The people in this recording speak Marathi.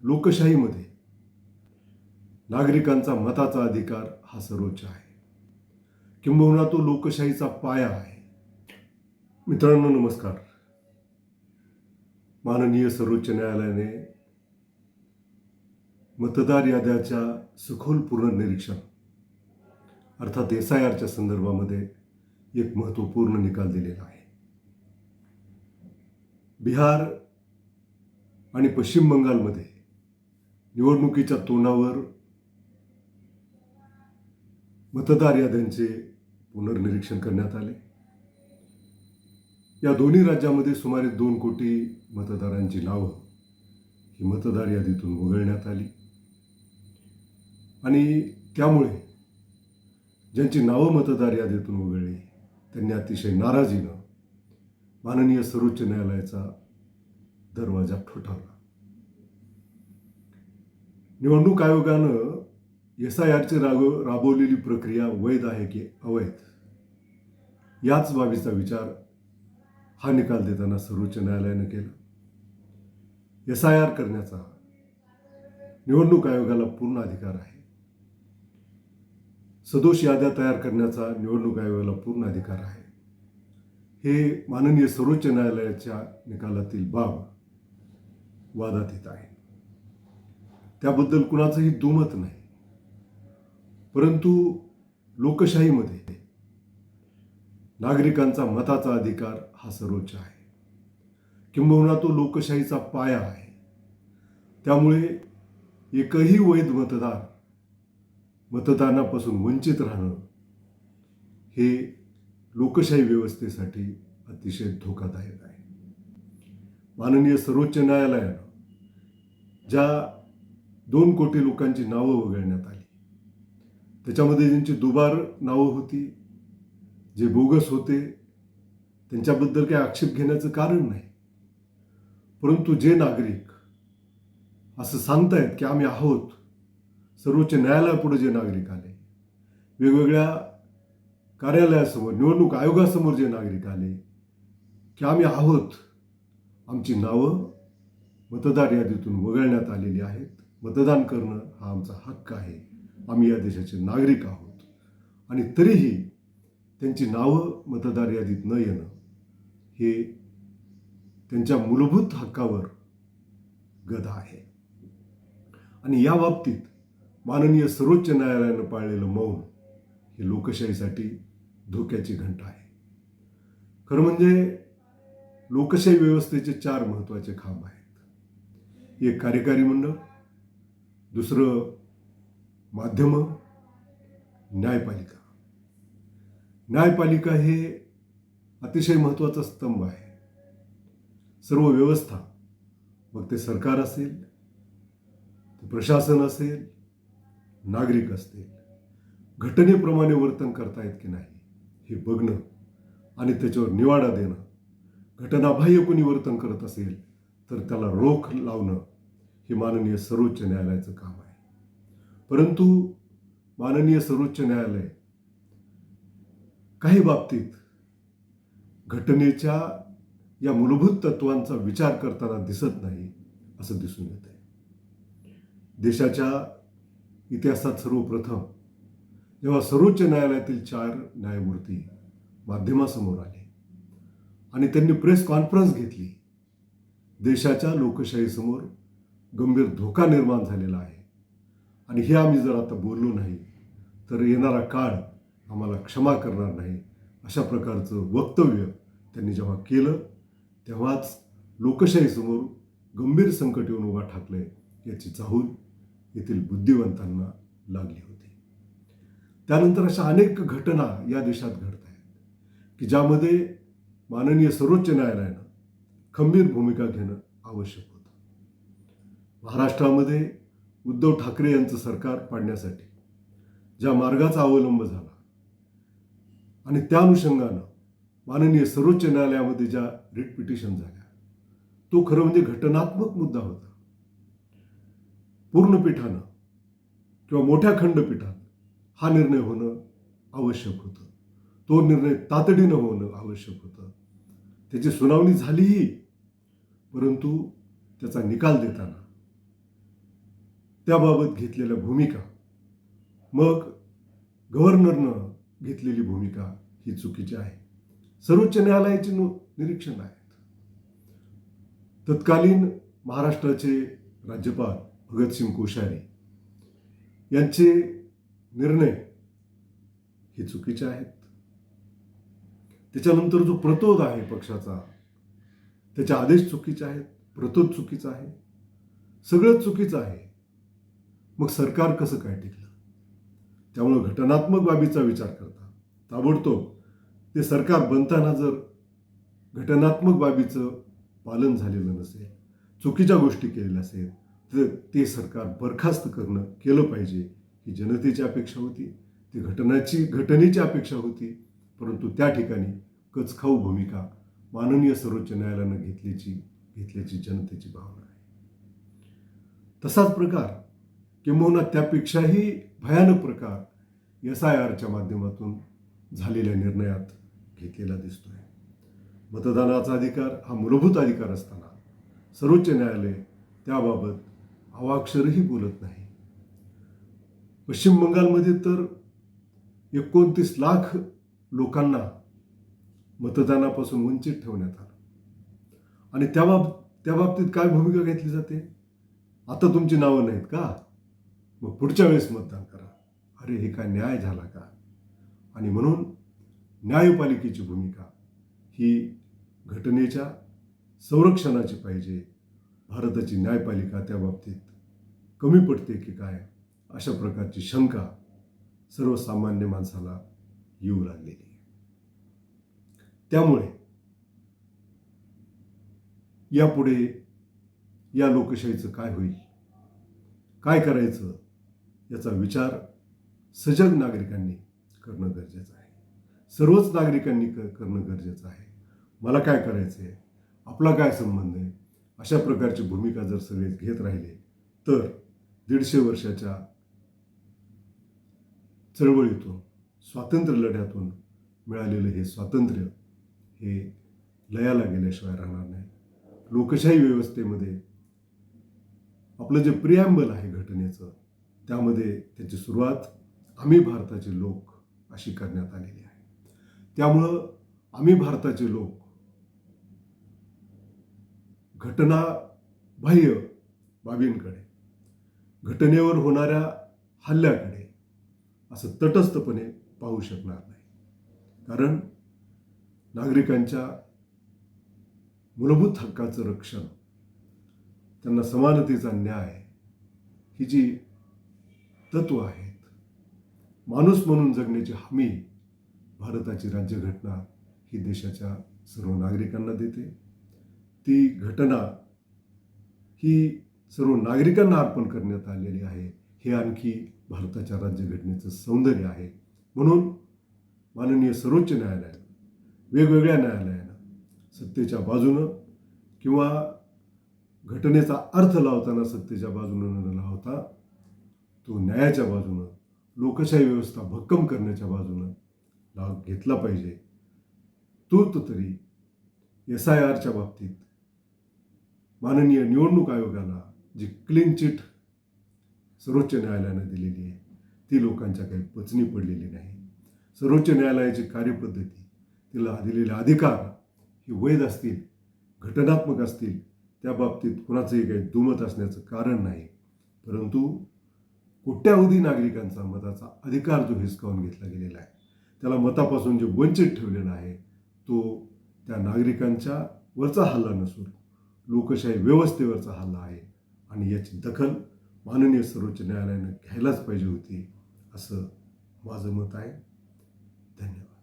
लोकशाहीमध्ये नागरिकांचा मताचा अधिकार हा सर्वोच्च आहे, किंबहुना तो लोकशाहीचा पाया आहे. मित्रांनो नमस्कार. माननीय सर्वोच्च न्यायालयाने मतदार याद्याच्या सखोल पुनर्निरीक्षण अर्थात SIRच्या संदर्भामध्ये एक महत्त्वपूर्ण निकाल दिलेला आहे. बिहार आणि पश्चिम बंगालमध्ये निवडणुकीच्या तोंडावर मतदार याद्यांचे पुनर्निरीक्षण करण्यात आले. या दोन्ही राज्यामध्ये सुमारे 2 कोटी मतदारांची नावं ही मतदार यादीतून वगळण्यात आली आणि त्यामुळे ज्यांची नावं मतदार यादीतून वगळली त्यांनी अतिशय नाराजीनं माननीय सर्वोच्च न्यायालयाचा दरवाजा ठोठावला. निवडणूक आयोगानं SIRची राबवलेली प्रक्रिया वैध आहे की अवैध याच बाबीचा विचार हा निकाल देताना सर्वोच्च न्यायालयानं केला. SIR करण्याचा निवडणूक आयोगाला पूर्ण अधिकार आहे. सदोष याद्या तयार करण्याचा निवडणूक आयोगाला पूर्ण अधिकार आहे. हे माननीय सर्वोच्च न्यायालयाच्या निकालातील बाब वादातीत आहे. त्याबद्दल कुणाचंही दुमत नाही. परंतु लोकशाहीमध्ये नागरिकांचा मताचा अधिकार हा सर्वोच्च आहे, किंबहुना तो लोकशाहीचा पाया आहे. त्यामुळे एकही वैध मतदार मतदानापासून वंचित राहणं हे लोकशाही व्यवस्थेसाठी अतिशय धोकादायक आहे. माननीय सर्वोच्च न्यायालयानं ज्या 2 कोटी लोकांची नावं वगळण्यात आली त्याच्यामध्ये ज्यांची दुबार नावं होती, जे बोगस होते, त्यांच्याबद्दल काही आक्षेप घेण्याचं कारण नाही. परंतु जे नागरिक असं सांगतायत की आम्ही आहोत, सर्वोच्च न्यायालयापुढे जे नागरिक आले, वेगवेगळ्या कार्यालयासमोर निवडणूक आयोगासमोर जे नागरिक आले की आम्ही आहोत, आमची नावं मतदार यादीतून वगळण्यात आलेली आहेत, मतदान करणं हा आमचा हक्क आहे, आम्ही या देशाचे नागरिक आहोत, आणि तरीही त्यांची नावं मतदार यादीत न येणं हे त्यांच्या मूलभूत हक्कावर गदा आहे. आणि या बाबतीत माननीय सर्वोच्च न्यायालयानं पाळलेलं मौन हे लोकशाहीसाठी धोक्याची घंटा आहे. खरं म्हणजे लोकशाही व्यवस्थेचे 4 महत्त्वाचे खांब आहेत. एक कार्यकारी मंडळ, दुसरं माध्यमं, न्यायपालिका. न्यायपालिका हे अतिशय महत्त्वाचा स्तंभ आहे. सर्व व्यवस्था, मग ते सरकार असेल, ते प्रशासन असेल, नागरिक असतील, घटनेप्रमाणे वर्तन करतायत की नाही हे बघणं आणि त्याच्यावर निवाडा देणं. घटनाबाह्य कोणी वर्तन करत असेल तर त्याला रोख लावणं हे माननीय सर्वोच्च न्यायालयाचं काम आहे. परंतु माननीय सर्वोच्च न्यायालय काही बाबतीत घटनेच्या या मूलभूत तत्वांचा विचार करताना दिसत नाही असं दिसून येत आहे. देशाच्या इतिहासात सर्वप्रथम जेव्हा सर्वोच्च न्यायालयातील 4 न्यायमूर्ती माध्यमासमोर आले आणि त्यांनी प्रेस कॉन्फरन्स घेतली, देशाच्या लोकशाहीसमोर गंभीर धोका निर्माण झालेला आहे आणि हे आम्ही जर आता बोललो नाही तर येणारा काळ आम्हाला क्षमा करणार नाही, अशा प्रकारचं वक्तव्य त्यांनी जेव्हा केलं तेव्हाच लोकशाहीसमोर गंभीर संकट येऊन उभा ठाकले याची चाहूल येथील बुद्धिवंतांना लागली होती. त्यानंतर अशा अनेक घटना या देशात घडत आहेत की ज्यामध्ये माननीय सर्वोच्च न्यायालयानं खंबीर भूमिका घेणं आवश्यक होतं. महाराष्ट्रामध्ये उद्धव ठाकरे यांचं सरकार पाडण्यासाठी ज्या मार्गाचा अवलंब झाला आणि त्या अनुषंगानं माननीय सर्वोच्च न्यायालयामध्ये ज्या रिट पिटिशन झाल्या, तो खरं म्हणजे घटनात्मक मुद्दा होता. पूर्ण पीठानं किंवा मोठ्या खंडपीठात हा निर्णय होणं आवश्यक होतं. तो निर्णय तातडीनं होणं आवश्यक होतं. त्याची सुनावणी झालीही, परंतु त्याचा निकाल देताना त्याबाबत घेतलेल्या भूमिका, मग गव्हर्नरनं घेतलेली भूमिका ही चुकीची आहे. सर्वोच्च न्यायालयाचे निरीक्षण आहेत. तत्कालीन महाराष्ट्राचे राज्यपाल भगतसिंग कोश्यारी यांचे निर्णय हे चुकीचे आहेत. त्याच्यानंतर जो प्रतोद आहे पक्षाचा, त्याचे आदेश चुकीचे आहेत, प्रतोद चुकीचा आहे, सगळंच चुकीचं आहे. मग सरकार कसं काय टिकलं? त्यामुळे घटनात्मक बाबीचा विचार करता ताबडतोब ते सरकार बनताना जर घटनात्मक बाबीचं पालन झालेलं नसेल, चुकीच्या गोष्टी केलेल्या असेल, तर ते सरकार बरखास्त केलं पाहिजे ही जनतेची अपेक्षा होती, ती घटनेची अपेक्षा होती. परंतु त्या ठिकाणी कचखाऊ भूमिका माननीय सर्वोच्च न्यायालयानं घेतल्याची जनतेची भावना आहे. तसाच प्रकार किंबहुना त्यापेक्षाही भयानक प्रकार SIRच्या माध्यमातून झालेल्या निर्णयात घेतलेला दिसतोय. मतदानाचा अधिकार हा मूलभूत अधिकार असताना सर्वोच्च न्यायालय त्याबाबत अवाक्षरही बोलत नाही. पश्चिम बंगालमध्ये तर 29 लाख लोकांना मतदानापासून वंचित ठेवण्यात आलं. आणि त्या बाबतीत काय भूमिका घेतली जाते? आता तुमची नावं नाहीत का? मग पुढच्या वेळेस मतदान करा. अरे हे काय न्याय झाला का? आणि म्हणून न्यायपालिकेची भूमिका ही घटनेच्या संरक्षणाची पाहिजे. भारताची न्यायपालिका त्या बाबतीत कमी पडते की काय, अशा प्रकारची शंका सर्वसामान्य माणसाला येऊ लागलेली आहे. त्यामुळे यापुढे या लोकशाहीचं काय होईल, काय करायचं, याचा विचार सजग नागरिकांनी करणं गरजेचं आहे. सर्वच नागरिकांनी करणं गरजेचं आहे. मला काय करायचं आहे, आपला काय संबंध आहे, अशा प्रकारची भूमिका जर सगळे घेत राहिले तर 150 वर्षाच्या चळवळीतून, स्वातंत्र्य लढ्यातून मिळालेलं हे स्वातंत्र्य हे लयाला गेल्याशिवाय राहणार नाही. लोकशाही व्यवस्थेमध्ये आपलं जे प्रिॲम्बल आहे घटनेचं, त्यामध्ये त्याची सुरुवात आम्ही भारताचे लोक अशी करण्यात आलेली आहे. त्यामुळं आम्ही भारताचे लोक घटनाबाह्य बाबींकडे, घटनेवर होणाऱ्या हल्ल्याकडे असं तटस्थपणे पाहू शकणार नाही. कारण नागरिकांच्या मूलभूत हक्काचं रक्षण, त्यांना समानतेचा न्याय, ही जी तत्व आहेत, माणूस म्हणून जगण्याची हमी भारताची राज्यघटना ही देशाच्या सर्व नागरिकांना देते. ती घटना ही सर्व नागरिकांना अर्पण करण्यात आलेली आहे. हे आणखी भारताच्या राज्यघटनेचं सौंदर्य आहे. म्हणून माननीय सर्वोच्च न्यायालयानं, वेगवेगळ्या न्यायालयानं सत्तेच्या बाजूनं किंवा घटनेचा अर्थ लावताना सत्तेच्या बाजूनं न लावता तो न्यायाच्या बाजूनं, लोकशाही व्यवस्था भक्कम करण्याच्या बाजूनं लाभ घेतला पाहिजे. तूर्त तरी SIRच्या बाबतीत माननीय निवडणूक आयोगाला जी क्लीन चिट सर्वोच्च न्यायालयानं दिलेली आहे, ती लोकांच्या काही पचनी पडलेली नाही. सर्वोच्च न्यायालयाची कार्यपद्धती, तिला दिलेले अधिकार हे वैध असतील, घटनात्मक असतील, त्या बाबतीत कुणाचंही काही दुमत असण्याचं कारण नाही. परंतु कोट्यावधी नागरिकांचा मताचा अधिकार जो हिसकावून घेतला गेलेला आहे, त्याला मतापासून जे वंचित ठेवलेला आहे, तो त्या नागरिकांच्या वरचा हल्ला नसून लोकशाही व्यवस्थेवरचा हल्ला आहे. आणि याची दखल माननीय सर्वोच्च न्यायालयानं घ्यायलाच पाहिजे होती, असं माझं मत आहे. धन्यवाद.